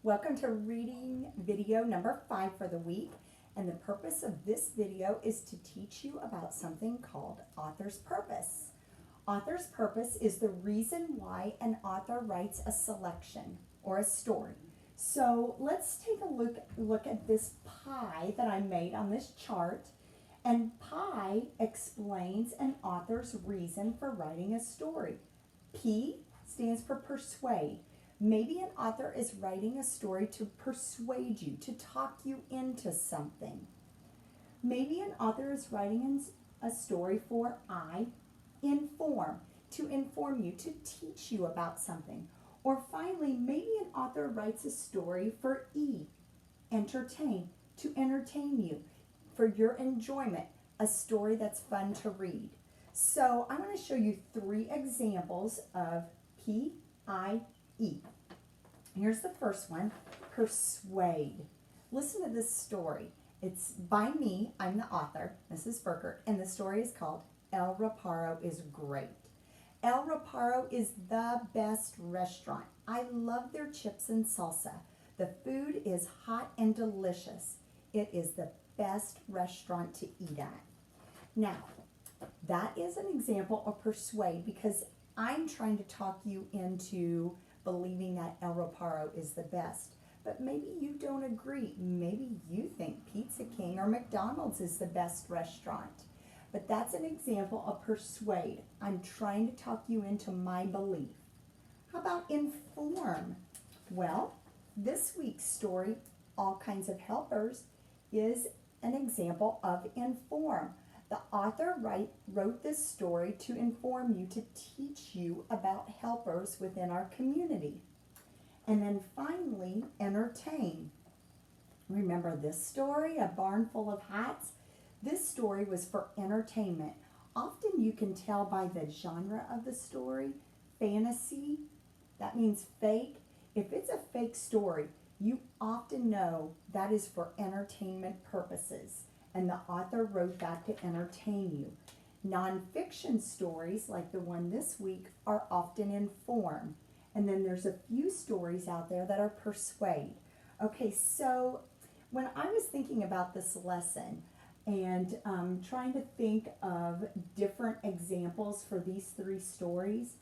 Welcome to reading video number 5 for the week. And the purpose of this video is to teach you about something called author's purpose. Author's purpose is the reason why an author writes a selection or a story. So let's take a look at this pie that I made on this chart. And pie explains an author's reason for writing a story. P stands for persuade. Maybe an author is writing a story to persuade you, to talk you into something. Maybe an author is writing a story for I, inform, to inform you, to teach you about something. Or finally, maybe an author writes a story for E, entertain, to entertain you, for your enjoyment, a story that's fun to read. So I'm going to show you 3 examples of P-I-E. Here's the first one, persuade. Listen to this story. It's by me, I'm the author, Mrs. Burkert, and the story is called El Reparo is Great. El Reparo is the best restaurant. I love their chips and salsa. The food is hot and delicious. It is the best restaurant to eat at. Now, that is an example of persuade because I'm trying to talk you into believing that El Reparo is the best. But maybe you don't agree. Maybe you think Pizza King or McDonald's is the best restaurant. But that's an example of persuade. I'm trying to talk you into my belief. How about inform? Well, this week's story, All Kinds of Helpers, is an example of inform. The author wrote this story to inform you, to teach you about helpers within our community. And then finally, entertain. Remember this story, A Barn Full of Hats? This story was for entertainment. Often you can tell by the genre of the story. Fantasy, that means fake. If it's a fake story, you often know that is for entertainment purposes. And the author wrote that to entertain you. Nonfiction stories, like the one this week, are often inform. And then there's a few stories out there that are persuade. Okay, so when I was thinking about this lesson and trying to think of different examples for these 3 stories,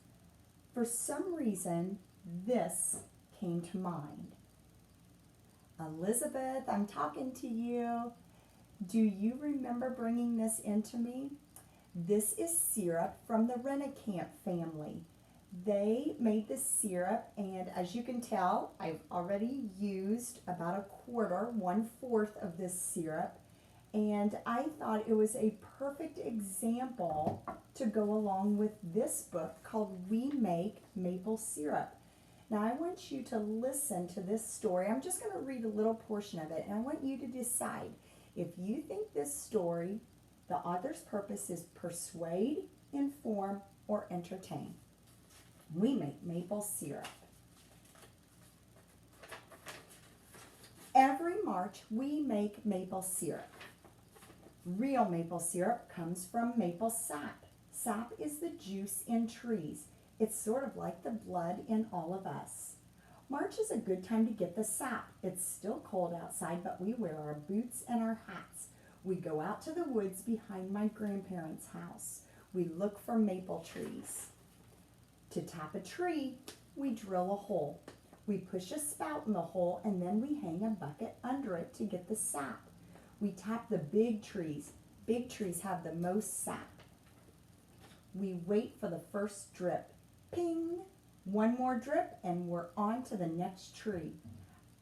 for some reason, this came to mind. Elizabeth, I'm talking to you. Do you remember bringing this into me? This is syrup from the Rennekamp family. They made this syrup, and as you can tell, I've already used about 1/4 of this syrup, and I thought it was a perfect example to go along with this book called We Make Maple Syrup. Now I want you to listen to this story. I'm just going to read a little portion of it, and I want you to decide if you think this story, the author's purpose is persuade, inform, or entertain. We make maple syrup. Every March, we make maple syrup. Real maple syrup comes from maple sap. Sap is the juice in trees. It's sort of like the blood in all of us. March is a good time to get the sap. It's still cold outside, but we wear our boots and our hats. We go out to the woods behind my grandparents' house. We look for maple trees. To tap a tree, we drill a hole. We push a spout in the hole, and then we hang a bucket under it to get the sap. We tap the big trees. Big trees have the most sap. We wait for the first drip. Ping! One more drip, and we're on to the next tree.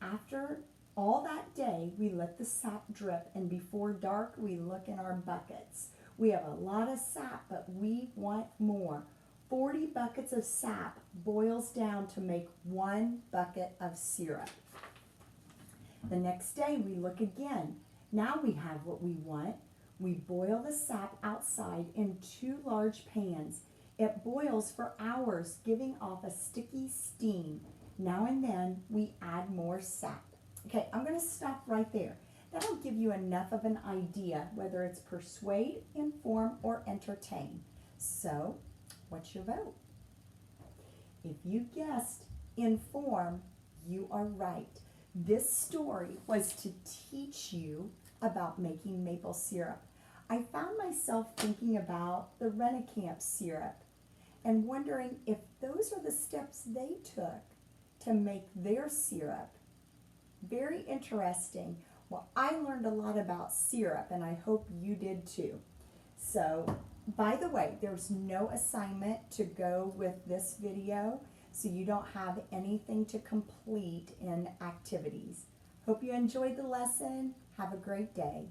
After all that day, we let the sap drip, and before dark, we look in our buckets. We have a lot of sap, but we want more. 40 buckets of sap boils down to make 1 bucket of syrup. The next day, we look again. Now we have what we want. We boil the sap outside in 2 large pans. It boils for hours, giving off a sticky steam. Now and then, we add more sap. Okay, I'm going to stop right there. That'll give you enough of an idea whether it's persuade, inform, or entertain. So, what's your vote? If you guessed inform, you are right. This story was to teach you about making maple syrup. I found myself thinking about the Rennekamp syrup and wondering if those are the steps they took to make their syrup. Very interesting. Well, I learned a lot about syrup, and I hope you did too. So, by the way, there's no assignment to go with this video, so you don't have anything to complete in activities. Hope you enjoyed the lesson. Have a great day.